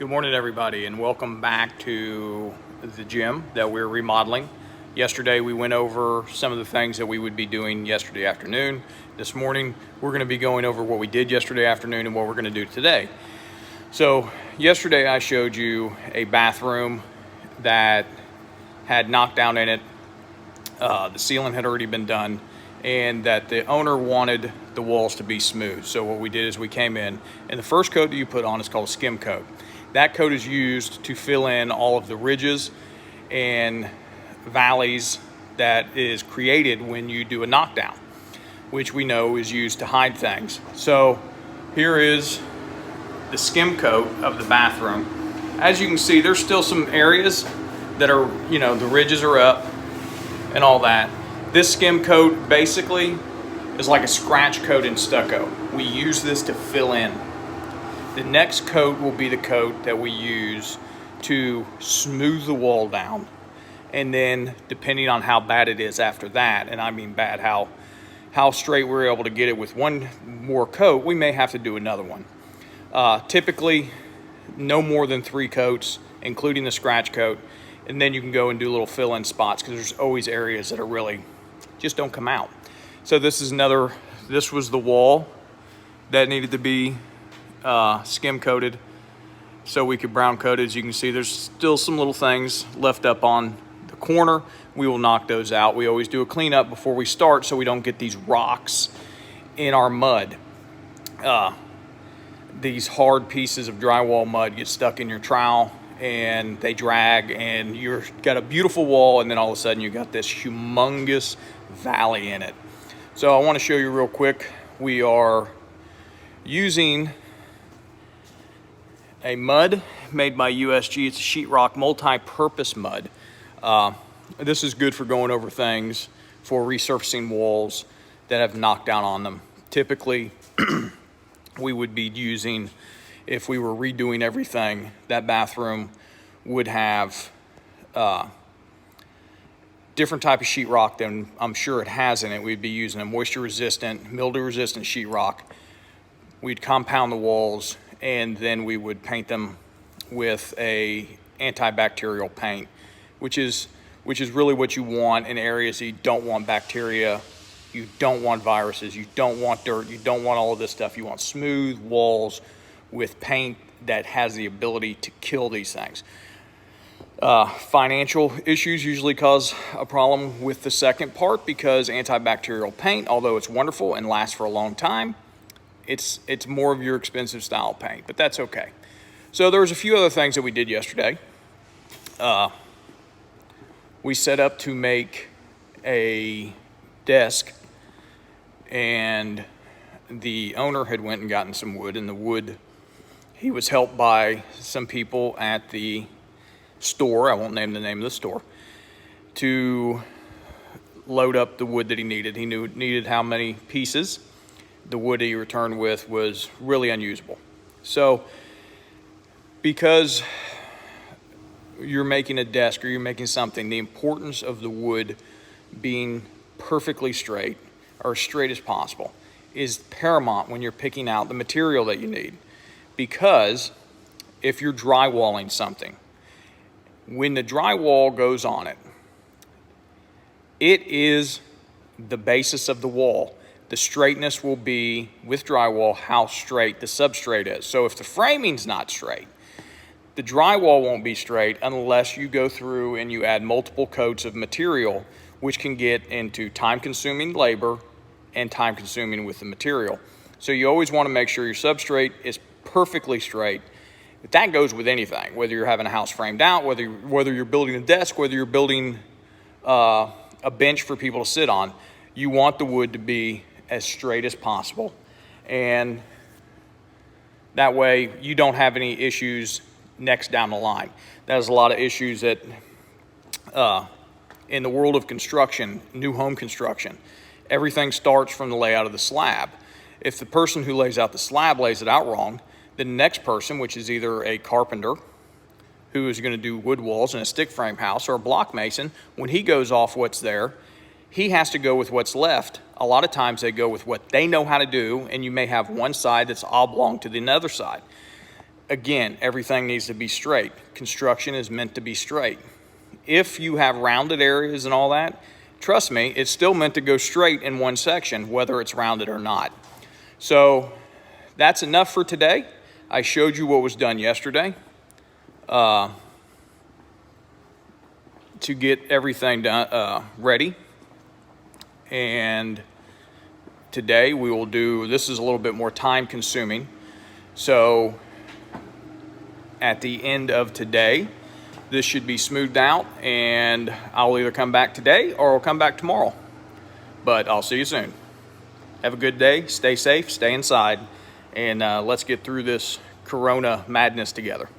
Good morning, everybody, and welcome back to the gym that we're remodeling. Yesterday we went over some of the things that we would be doing yesterday afternoon. This morning we're going to be going over what we did yesterday afternoon and what we're going to do today. So yesterday I showed you a bathroom that had knockdown in it. The ceiling had already been done, and that the owner wanted the walls to be smooth. So what we did is we came in, and the first coat that you put on is called a skim coat. That coat is used to fill in all of the ridges and valleys that is created when you do a knockdown, which we know is used to hide things. So here is the skim coat of the bathroom. As you can see, there's still some areas that are, the ridges are up and all that. This skim coat basically is like a scratch coat in stucco. We use this to fill in. The next coat will be the coat that we use to smooth the wall down. And then depending on how bad it is after that, and I mean bad, how straight we're able to get it with one more coat, we may have to do another one. Typically, no more than 3 coats, including the scratch coat. And then you can go and do little fill-in spots because there's always areas that are really just don't come out. So this was the wall that needed to be skim coated so we could brown coat it. As you can see, there's still some little things left up on the corner. We will knock those out. We always do a cleanup before we start so we don't get these rocks in our mud. These hard pieces of drywall mud get stuck in your trowel and they drag, and you've got a beautiful wall, and then all of a sudden you got this humongous valley in it. So I want to show you real quick. We are using a mud made by USG. It's a sheetrock multi-purpose mud. This is good for going over things, for resurfacing walls that have knocked down on them. Typically, we would be using, if we were redoing everything, that bathroom would have different type of sheetrock than I'm sure it has in it. We'd be using a moisture-resistant, mildew-resistant sheetrock. We'd compound the walls, and then we would paint them with a antibacterial paint, which is really what you want in areas that you don't want bacteria, you don't want viruses, you don't want dirt, you don't want all of this stuff. You want smooth walls with paint that has the ability to kill these things. Financial issues usually cause a problem with the second part, because antibacterial paint, although it's wonderful and lasts for a long time, it's more of your expensive style paint, but that's okay. So there was a few other things that we did yesterday. We set up to make a desk, and the owner had went and gotten some wood, and the wood, he was helped by some people at the store, I won't name the name of the store, to load up the wood that he needed. He needed how many pieces. The wood he returned with was really unusable. So because you're making a desk or you're making something, the importance of the wood being perfectly straight, or as straight as possible, is paramount when you're picking out the material that you need. Because if you're drywalling something, when the drywall goes on it, it is the basis of the wall. The straightness will be, with drywall, how straight the substrate is. So if the framing's not straight, the drywall won't be straight unless you go through and you add multiple coats of material, which can get into time-consuming labor and time-consuming with the material. So you always want to make sure your substrate is perfectly straight. But that goes with anything, whether you're having a house framed out, whether you're building a desk, whether you're building a bench for people to sit on. You want the wood to be as straight as possible, and that way you don't have any issues next down the line. There's a lot of issues that in the world of construction, new home construction, everything starts from the layout of the slab. If the person who lays out the slab lays it out wrong, the next person, which is either a carpenter who is going to do wood walls in a stick frame house, or a block mason, when he goes off what's there, he has to go with what's left. A lot of times they go with what they know how to do, and you may have one side that's oblong to the other side. Again, everything needs to be straight. Construction is meant to be straight. If you have rounded areas and all that, trust me, it's still meant to go straight in one section, whether it's rounded or not. So that's enough for today. I showed you what was done yesterday to get everything done, ready. And today we will do, this is a little bit more time consuming. So at the end of today, this should be smoothed out, and I'll either come back today or I'll come back tomorrow. But I'll see you soon. Have a good day, stay safe, stay inside, and let's get through this Corona madness together.